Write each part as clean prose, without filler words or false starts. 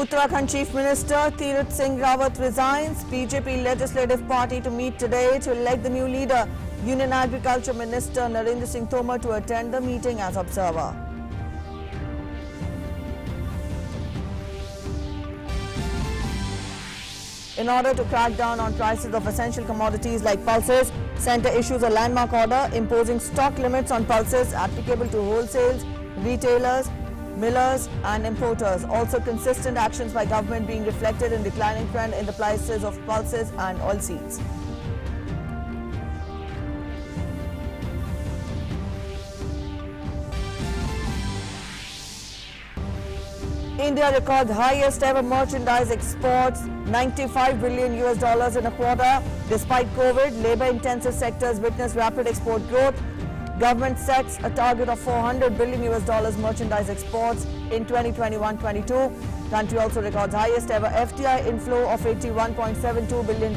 Uttarakhand Chief Minister Tirath Singh Rawat resigns. BJP Legislative Party to meet today to elect the new leader. Union Agriculture Minister Narendra Singh Tomar to attend the meeting as observer. In order to crack down on prices of essential commodities like pulses, Centre issues a landmark order imposing stock limits on pulses applicable to wholesales, retailers, millers and importers. Also consistent actions by government being reflected in declining trend in the prices of pulses and oilseeds. India records highest ever merchandise exports, $95 billion in a quarter. Despite COVID, labor-intensive sectors witness rapid export growth. Government sets a target of $400 billion merchandise exports in 2021-22. Country also records highest ever FDI inflow of $81.72 billion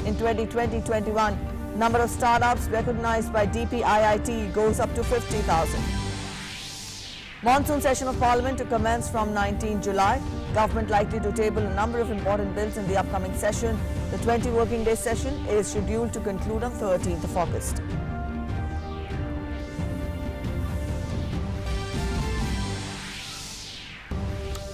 in 2020-21. Number of startups recognized by DPIIT goes up to 50,000. Monsoon session of Parliament to commence from 19 July. Government likely to table a number of important bills in the upcoming session. The 20 working day session is scheduled to conclude on 13th of August.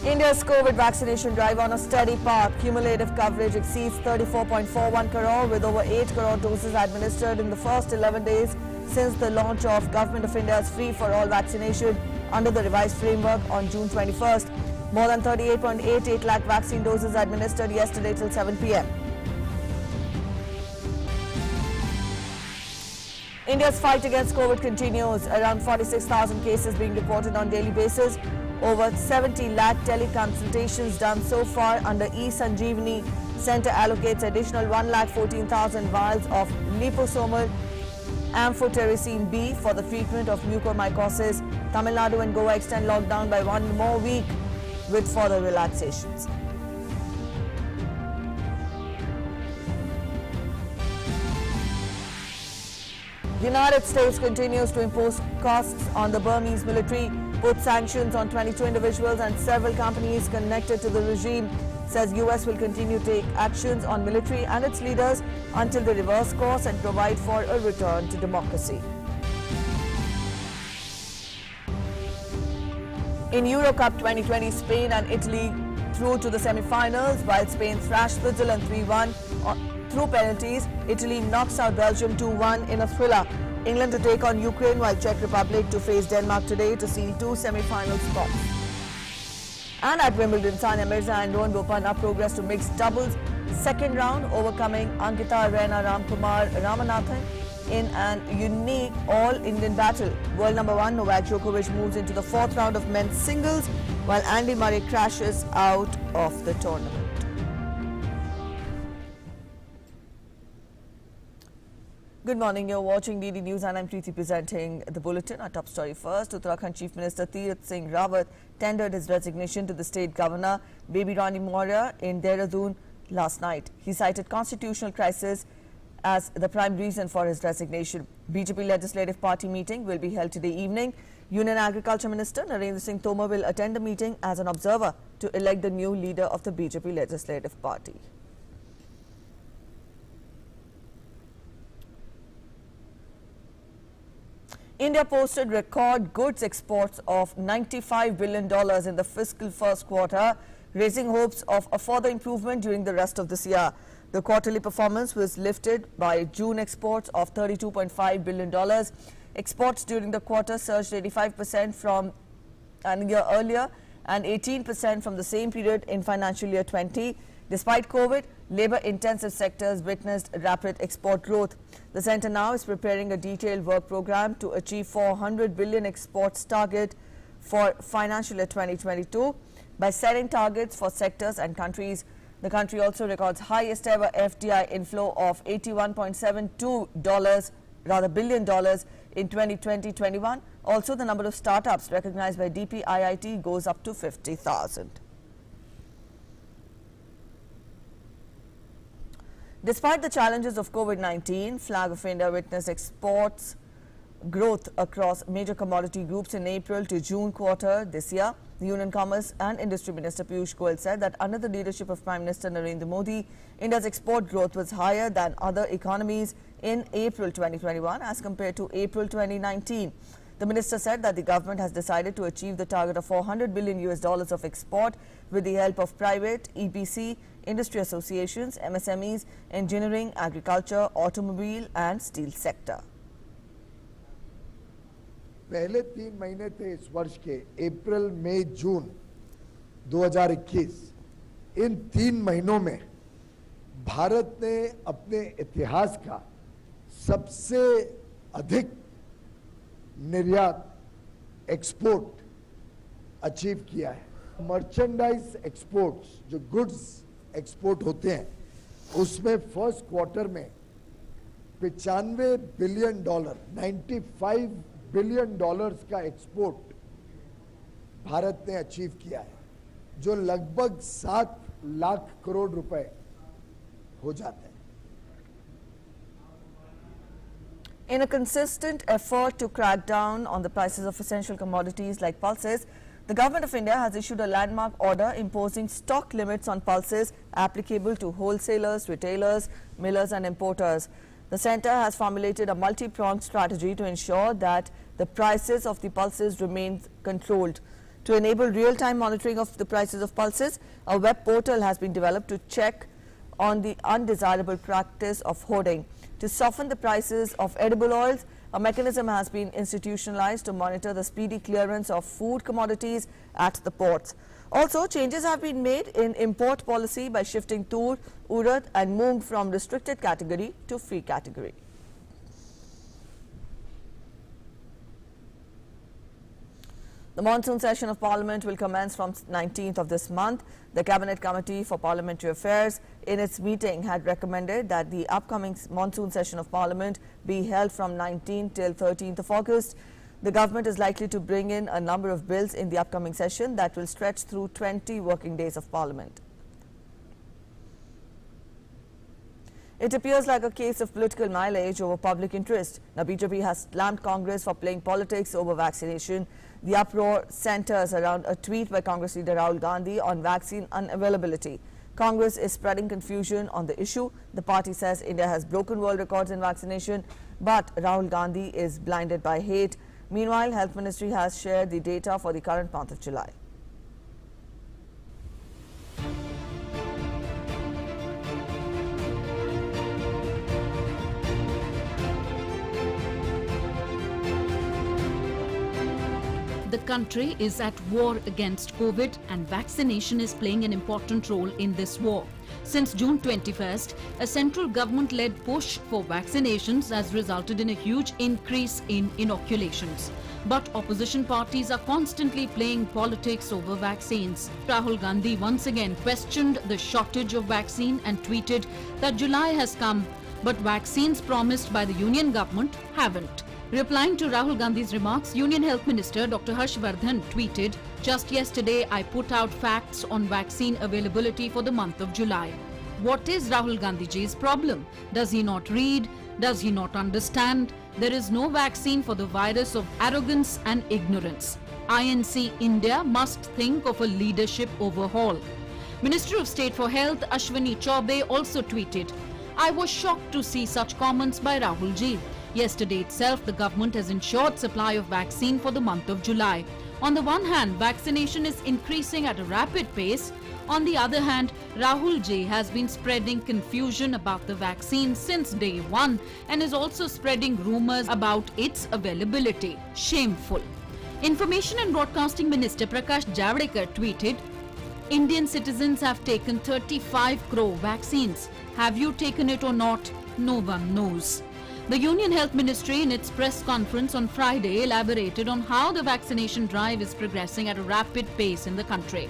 India's COVID vaccination drive on a steady path. Cumulative coverage exceeds 34.41 crore with over 8 crore doses administered in the first 11 days since the launch of Government of India's Free for All vaccination under the revised framework on June 21st. More than 38.88 lakh vaccine doses administered yesterday till 7 p.m. India's fight against COVID continues. Around 46,000 cases being reported on daily basis. Over 70 lakh teleconsultations done so far under ESANJEEVANI. Centre allocates additional 1,14,000 vials of liposomal amphotericin B for the treatment of mucormycosis. Tamil Nadu and Goa extend lockdown by one more week with further relaxations. United States continues to impose costs on the Burmese military, put sanctions on 22 individuals and several companies connected to the regime. Says US will continue to take actions on military and its leaders until they reverse course and provide for a return to democracy. In Euro Cup 2020, Spain and Italy through to the semi-finals, while Spain thrashed Switzerland 3-1 through penalties. Italy knocks out Belgium 2-1 in a thriller. England to take on Ukraine, while Czech Republic to face Denmark today to seal two semi-final spots. And at Wimbledon, Sania Mirza and Rohan Bopanna progress to mixed doubles second round, overcoming Ankita Rana Ramkumar Ramanathan in an unique all-Indian battle. World number one Novak Djokovic moves into the fourth round of men's singles, while Andy Murray crashes out of the tournament. Good morning, you're watching DD News and I'm Preeti presenting the bulletin. Our top story first. Uttarakhand Chief Minister Tirath Singh Rawat tendered his resignation to the state governor, Baby Rani Maurya, in Dehradun last night. He cited constitutional crisis as the prime reason for his resignation. BJP Legislative Party meeting will be held today evening. Union Agriculture Minister Narendra Singh Tomar will attend the meeting as an observer to elect the new leader of the BJP Legislative Party. India posted record goods exports of $95 billion in the fiscal first quarter, raising hopes of a further improvement during the rest of this year. The quarterly performance was lifted by June exports of $32.5 billion. Exports during the quarter surged 85% from a year earlier and 18% from the same period in financial year 20. Despite COVID, labor-intensive sectors witnessed rapid export growth. The centre now is preparing a detailed work program to achieve 400 billion exports target for financial year 2022 by setting targets for sectors and countries. The country also records highest ever FDI inflow of $81.72 billion in 2020-21. Also, the number of startups recognized by DPIIT goes up to 50,000. Despite the challenges of COVID-19, Flag of India witnessed exports growth across major commodity groups in April to June quarter this year. The Union Commerce and Industry Minister PIYUSH Goyal said that under the leadership of Prime Minister Narendra Modi, India's export growth was higher than other economies in April 2021 as compared to April 2019. The minister said that the government has decided to achieve the target of $400 billion of export with the help of private, EPC, industry associations, MSMEs, engineering, agriculture, automobile and steel sector. पहले 3 महीने थे इस वर्ष के अप्रैल, मई, जून 2021। इन 3 महीनों में भारत ने अपने इतिहास का सबसे अधिक निर्यात एक्सपोर्ट अचीव किया है। मर्चेंडाइज एक्सपोर्ट्स, जो गुड्स एक्सपोर्ट होते हैं, उसमें फर्स्ट क्वार्टर में $95 बिलियन, $95 बिलियन का एक्सपोर्ट भारत ने अचीव किया है, जो लगभग 7 लाख करोड़ रुपए हो जाते हैं। In a consistent effort to crack down on the prices of essential commodities like pulses, the Government of India has issued a landmark order imposing stock limits on pulses applicable to wholesalers, retailers, millers and importers. The centre has formulated a multi-pronged strategy to ensure that the prices of the pulses remain controlled. To enable real-time monitoring of the prices of pulses, a web portal has been developed to check on the undesirable practice of hoarding. To soften the prices of edible oils, a mechanism has been institutionalized to monitor the speedy clearance of food commodities at the ports. Also, changes have been made in import policy by shifting tur, urad and moong from restricted category to free category. The monsoon session of Parliament will commence from 19th of this month. The Cabinet Committee for Parliamentary Affairs in its meeting had recommended that the upcoming monsoon session of Parliament be held from 19th till 13th of August. The government is likely to bring in a number of bills in the upcoming session that will stretch through 20 working days of Parliament. It appears like a case of political mileage over public interest. Now, BJP has slammed Congress for playing politics over vaccination. The uproar centers around a tweet by Congress leader Rahul Gandhi on vaccine unavailability. Congress is spreading confusion on the issue. The party says India has broken world records in vaccination, but Rahul Gandhi is blinded by hate. Meanwhile, Health Ministry has shared the data for the current month of July. The country is at war against COVID and vaccination is playing an important role in this war. Since June 21st, a central government-led push for vaccinations has resulted in a huge increase in inoculations. But opposition parties are constantly playing politics over vaccines. Rahul Gandhi once again questioned the shortage of vaccine and tweeted that July has come, but vaccines promised by the Union government haven't. Replying to Rahul Gandhi's remarks, Union Health Minister Dr. Harshvardhan tweeted, "Just yesterday I put out facts on vaccine availability for the month of July." What is Rahul Gandhiji's problem? Does he not read? Does he not understand? There is no vaccine for the virus of arrogance and ignorance. INC India must think of a leadership overhaul. Minister of State for Health Ashwini Chaubey also tweeted, "I was shocked to see such comments by Rahul ji. Yesterday itself, the government has ensured supply of vaccine for the month of July. On the one hand, vaccination is increasing at a rapid pace. On the other hand, Rahul ji has been spreading confusion about the vaccine since day one and is also spreading rumors about its availability. Shameful." Information and Broadcasting Minister Prakash Javadekar tweeted, "Indian citizens have taken 35 crore vaccines. Have you taken it or not? No one knows." The Union Health Ministry in its press conference on Friday elaborated on how the vaccination drive is progressing at a rapid pace in the country.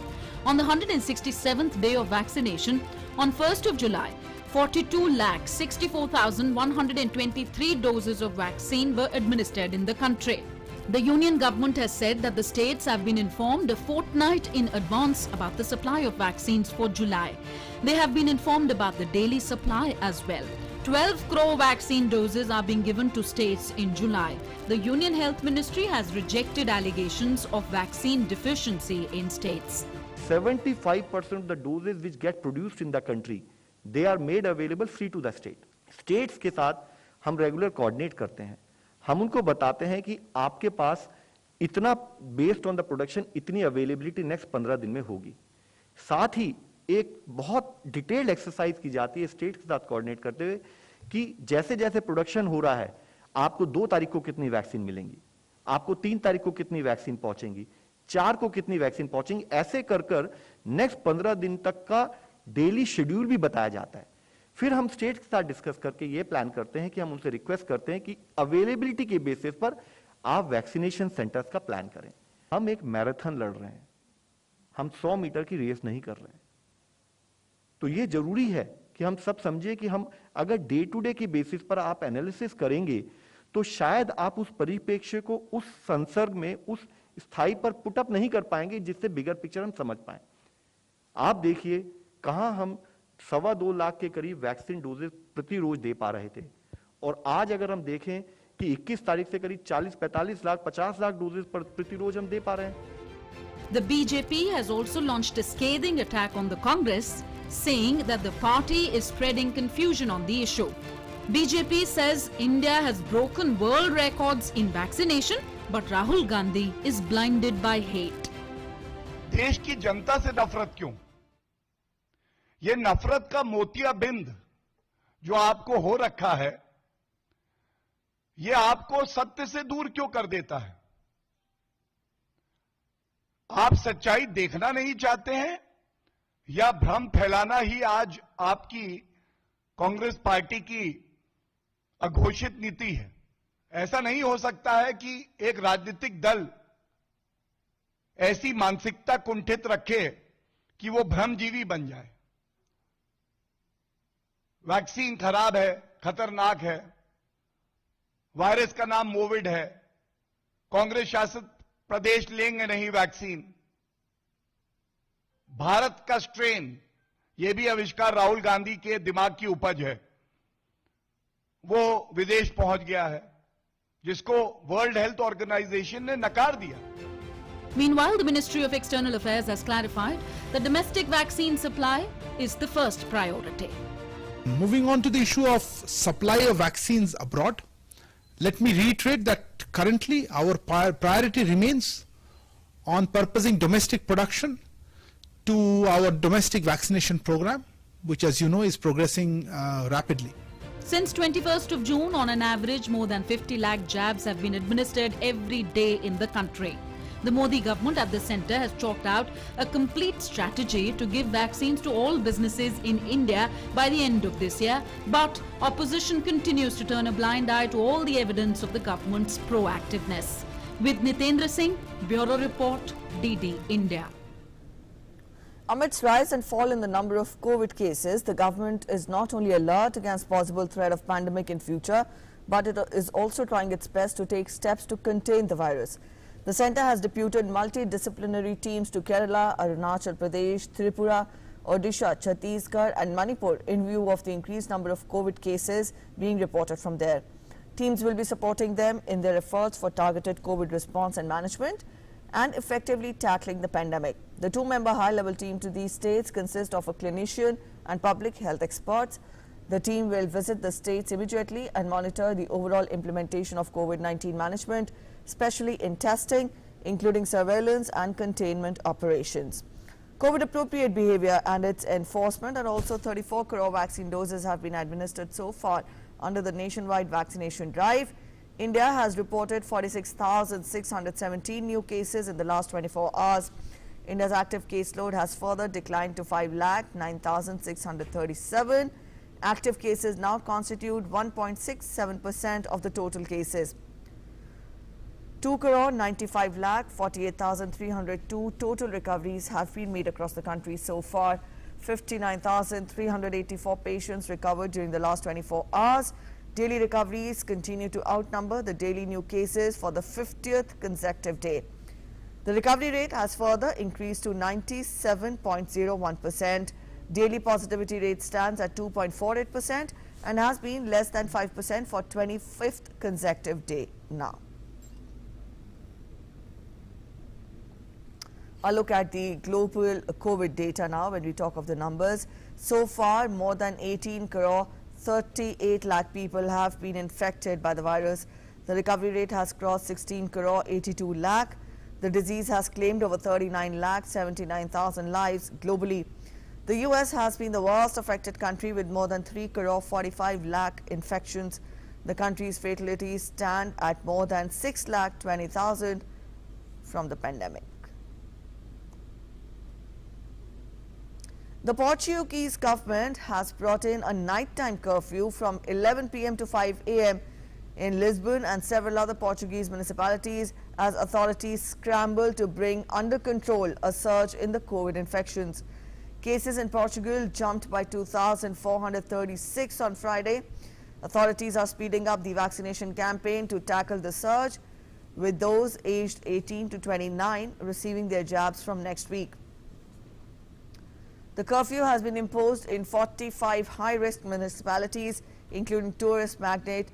On the 167th day of vaccination, on 1st of July, 42,64,123 doses of vaccine were administered in the country. The Union government has said that the states have been informed a fortnight in advance about the supply of vaccines for July. They have been informed about the daily supply as well. 12 crore vaccine doses are being given to states in July. The Union Health Ministry has rejected allegations of vaccine deficiency in states. 75% of the doses which get produced in the country, they are made available free to the state. States के साथ हम regular coordinate करते हैं, हम उनको बताते हैं कि आपके पास इतना बेस्ड ऑन द प्रोडक्शन इतनी अवेलेबिलिटी नेक्स्ट 15 दिन में होगी. साथ ही एक बहुत डिटेल्ड एक्सरसाइज की जाती है स्टेट के साथ कोऑर्डिनेट करते हुए कि जैसे जैसे प्रोडक्शन हो रहा है, आपको 2 तारीख को कितनी वैक्सीन मिलेंगी, आपको 3 तारीख को कितनी वैक्सीन पहुंचेंगी, 4 को कितनी वैक्सीन पहुंचेंगी, ऐसे कर कर नेक्स्ट 15 दिन तक का डेली शेड्यूल भी बताया जाता है. फिर हम स्टेट के साथ डिस्कस करके ये प्लान करते हैं कि हम उनसे रिक्वेस्ट करते हैं कि अवेलेबिलिटी के बेसिस पर आप वैक्सीनेशन सेंटर्स का प्लान करें. हम एक मैराथन लड़ रहे हैं, हम 100 मीटर की रेस नहीं कर रहे हैं. तो ये जरूरी है कि हम सब समझे कि हम अगर डे टू डे की बेसिस पर आप एनालिसिस करेंगे तो शायद आप उस परिप्रेक्ष्य को उस संसर्ग में उस स्थाई पर पुटअप नहीं कर पाएंगे जिससे बिगर पिक्चर हम समझ पाए. आप देखिए कहां हम 2.25 लाख के करीब वैक्सीन डोजेस प्रति रोज दे पा रहे थे, और आज अगर हम देखें कि 21 तारीख से करीब 40-45 लाख 50 लाख डोजेस प्रति रोज हम दे पा रहे हैं. The BJP has also launched a scathing attack on the Congress, saying that the party is spreading confusion on the issue. BJP says India has broken world records in vaccination, but Rahul Gandhi is blinded by hate. देश की जनता से नफरत क्यों? ये नफरत का मोतियाबिंद जो आपको हो रखा है, ये आपको सत्य से दूर क्यों कर देता है? आप सच्चाई देखना नहीं चाहते हैं या भ्रम फैलाना ही आज आपकी कांग्रेस पार्टी की अघोषित नीति है? ऐसा नहीं हो सकता है कि एक राजनीतिक दल ऐसी मानसिकता कुंठित रखे कि वो भ्रमजीवी बन जाए. वैक्सीन खराब है, खतरनाक है, वायरस का नाम कोविड है, कांग्रेस शासित प्रदेश लेंगे नहीं वैक्सीन. भारत का स्ट्रेन, यह भी आविष्कार राहुल गांधी के दिमाग की उपज है, वो विदेश पहुंच गया है, जिसको वर्ल्ड हेल्थ ऑर्गेनाइजेशन ने नकार दिया. Meanwhile, the Ministry of External Affairs has clarified that domestic vaccine supply is the first priority. Moving on to the issue of supply of vaccines abroad, let me reiterate that currently our priority remains on purposing domestic production to our domestic vaccination program, which, as you know, is progressing rapidly. Since 21st of June, on an average, more than 50 lakh jabs have been administered every day in the country. The Modi government at the centre has chalked out a complete strategy to give vaccines to all businesses in India by the end of this year, but opposition continues to turn a blind eye to all the evidence of the government's proactiveness. With Nitendra Singh, Bureau Report, DD India. Amidst rise and fall in the number of COVID cases, the government is not only alert against possible threat of pandemic in future, but it is also trying its best to take steps to contain the virus. The centre has deputed multidisciplinary teams to Kerala, Arunachal Pradesh, Tripura, Odisha, Chhattisgarh and Manipur in view of the increased number of COVID cases being reported from there. Teams will be supporting them in their efforts for targeted COVID response and management and effectively tackling the pandemic. The 2-member high-level team to these states consists of a clinician and public health experts. The team will visit the states immediately and monitor the overall implementation of COVID-19 management, especially in testing, including surveillance and containment operations. COVID-appropriate behavior and its enforcement, and also 34 crore vaccine doses have been administered so far under the nationwide vaccination drive. India has reported 46,617 new cases in the last 24 hours. India's active caseload has further declined to 5,09,637. Active cases now constitute 1.67% of the total cases. 2,95,48,302 total recoveries have been made across the country so far. 59,384 patients recovered during the last 24 hours. Daily recoveries continue to outnumber the daily new cases for the 50th consecutive day. The recovery rate has further increased to 97.01%. Daily positivity rate stands at 2.48% and has been less than 5% for 25th consecutive day now. A look at the global COVID data now when we talk of the numbers. So far, more than 18 crore 38 lakh people have been infected by the virus. The recovery rate has crossed 16 crore 82 lakh. The disease has claimed over 39 lakh 79,000 lives globally. The US has been the worst affected country with more than 3 crore 45 lakh infections. The country's fatalities stand at more than 6 lakh 20,000 from the pandemic. The Portuguese government has brought in a nighttime curfew from 11 p.m. to 5 a.m. in Lisbon and several other Portuguese municipalities as authorities scramble to bring under control a surge in the COVID infections. Cases in Portugal jumped by 2,436 on Friday. Authorities are speeding up the vaccination campaign to tackle the surge, with those aged 18 to 29 receiving their jabs from next week. The curfew has been imposed in 45 high-risk municipalities, including tourist magnate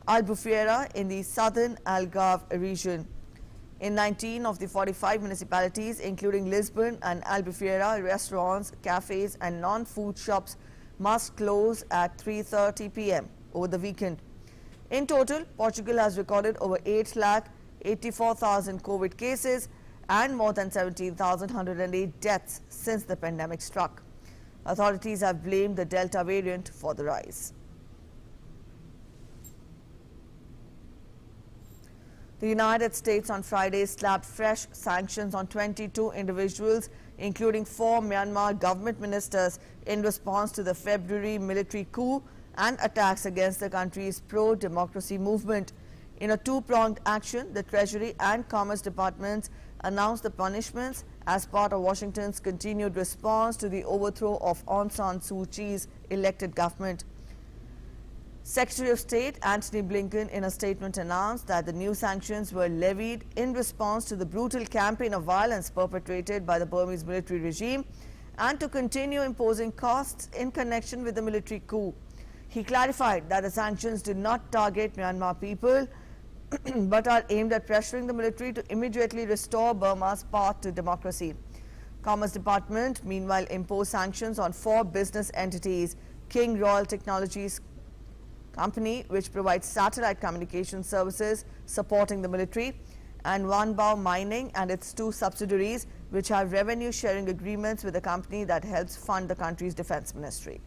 Albufeira in the southern Algarve region. In 19 of the 45 municipalities, including Lisbon and Albufeira, restaurants, cafes and non-food shops must close at 3:30 p.m. over the weekend. In total, Portugal has recorded over 8,84,000 COVID cases and more than 17,108 deaths since the pandemic struck. Authorities have blamed the Delta variant for the rise. The United States on Friday slapped fresh sanctions on 22 individuals, including 4 Myanmar government ministers, in response to the February military coup and attacks against the country's pro-democracy movement. In a two-pronged action, the Treasury and Commerce departments announced the punishments as part of Washington's continued response to the overthrow of Aung San Suu Kyi's elected government. Secretary of State Antony Blinken in a statement announced that the new sanctions were levied in response to the brutal campaign of violence perpetrated by the Burmese military regime and to continue imposing costs in connection with the military coup. He clarified that the sanctions did not target Myanmar people but are aimed at pressuring the military to immediately restore Burma's path to democracy. Commerce Department meanwhile imposed sanctions on 4 business entities: King Royal Technologies Company, which provides satellite communication services supporting the military, and Wanbao Mining and its 2 subsidiaries, which have revenue sharing agreements with the company that helps fund the country's defense ministry.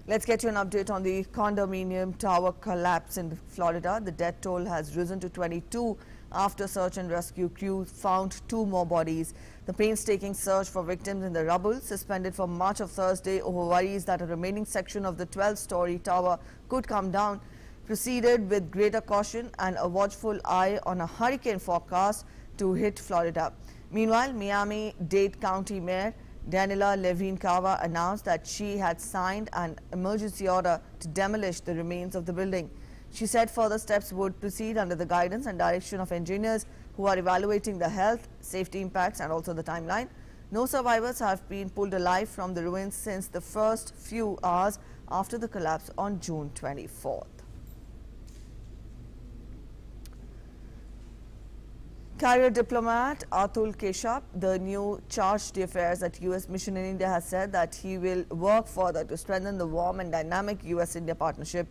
Let's get you an update on the condominium tower collapse in Florida. The death toll has risen to 22 after search and rescue crews found 2 more bodies. The painstaking search for victims in the rubble, suspended for much of Thursday over worries that a remaining section of the 12-story tower could come down, proceeded with greater caution and a watchful eye on a hurricane forecast to hit Florida. Meanwhile, Miami-Dade County Mayor Daniela Levine Cava announced that she had signed an emergency order to demolish the remains of the building. She said further steps would proceed under the guidance and direction of engineers who are evaluating the health, safety impacts and also the timeline. No survivors have been pulled alive from the ruins since the first few hours after the collapse on June 24th. Career diplomat Atul Keshav, the new charge d'affaires at U.S. mission in India, has said that he will work further to strengthen the warm and dynamic U.S.-India partnership.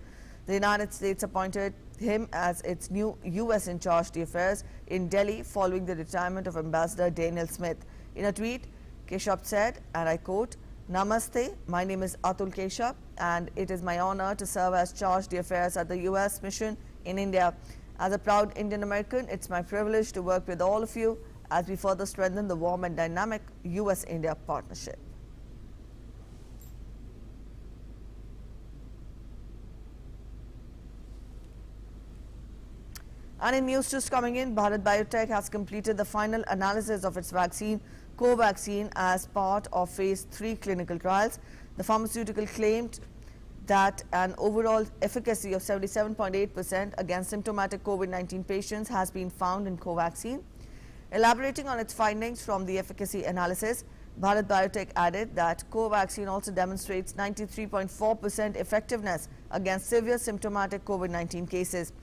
The United States appointed him as its new U.S. in charge d'affaires in Delhi following the retirement of Ambassador Daniel Smith. In a tweet, Keshav said, and I quote, "Namaste, my name is Atul Keshav and it is my honor to serve as charge d'affaires at the U.S. mission in India. As a proud Indian American, it's my privilege to work with all of you as we further strengthen the warm and dynamic U.S.-India partnership." And in news just coming in, Bharat Biotech has completed the final analysis of its vaccine, Covaxin, as part of phase 3 clinical trials. The pharmaceutical claimed that an overall efficacy of 77.8% against symptomatic COVID-19 patients has been found in Covaxin. Elaborating on its findings from the efficacy analysis, Bharat Biotech added that Covaxin also demonstrates 93.4% effectiveness against severe symptomatic COVID-19 cases.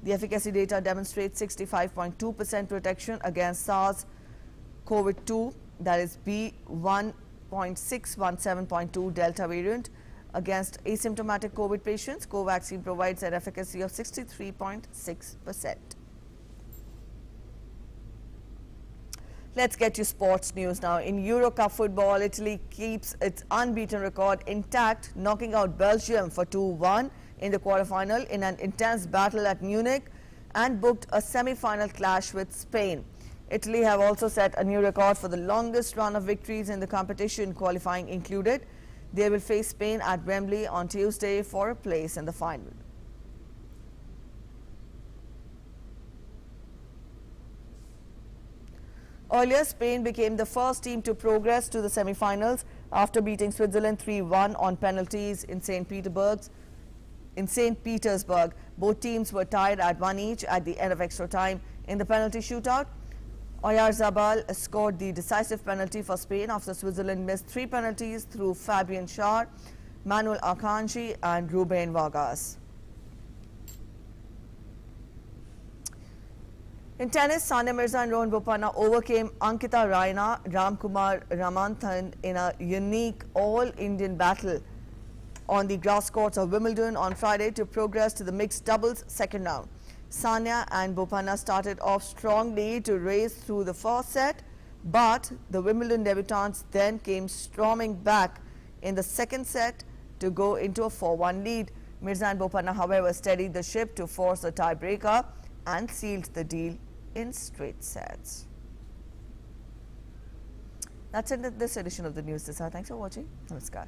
The efficacy data demonstrates 65.2% protection against SARS-CoV-2, that is B1.617.2 Delta variant. Against asymptomatic COVID patients, Covaxin provides an efficacy of 63.6%. Let's get to sports news now. In Euro Cup football, Italy keeps its unbeaten record intact, knocking out Belgium for 2-1 in the quarterfinal in an intense battle at Munich, and booked a semi-final clash with Spain. Italy have also set a new record for the longest run of victories in the competition, qualifying included. They will face Spain at Wembley on Tuesday for a place in the final. Earlier, Spain became the first team to progress to the semi-finals after beating Switzerland 3-1 on penalties in St. Petersburg. Both teams were tied at 1 each at the end of extra time. In the penalty shootout, Oyarzabal scored the decisive penalty for Spain after Switzerland missed 3 penalties through Fabian Schär, Manuel Akanji and Ruben Vargas. In tennis, Sania Mirza and Rohan Bopanna overcame Ankita Raina, Ramkumar Ramanthan in a unique all-Indian battle on the grass courts of Wimbledon on Friday to progress to the mixed doubles second round. Sania and Bopanna started off strongly to race through the first set, but the Wimbledon debutants then came storming back in the second set to go into a 4-1 lead. Mirza and Bopanna, however, steadied the ship to force a tiebreaker and sealed the deal in straight sets. That's it in this edition of the News This Hour. Thanks for watching. Namaskar.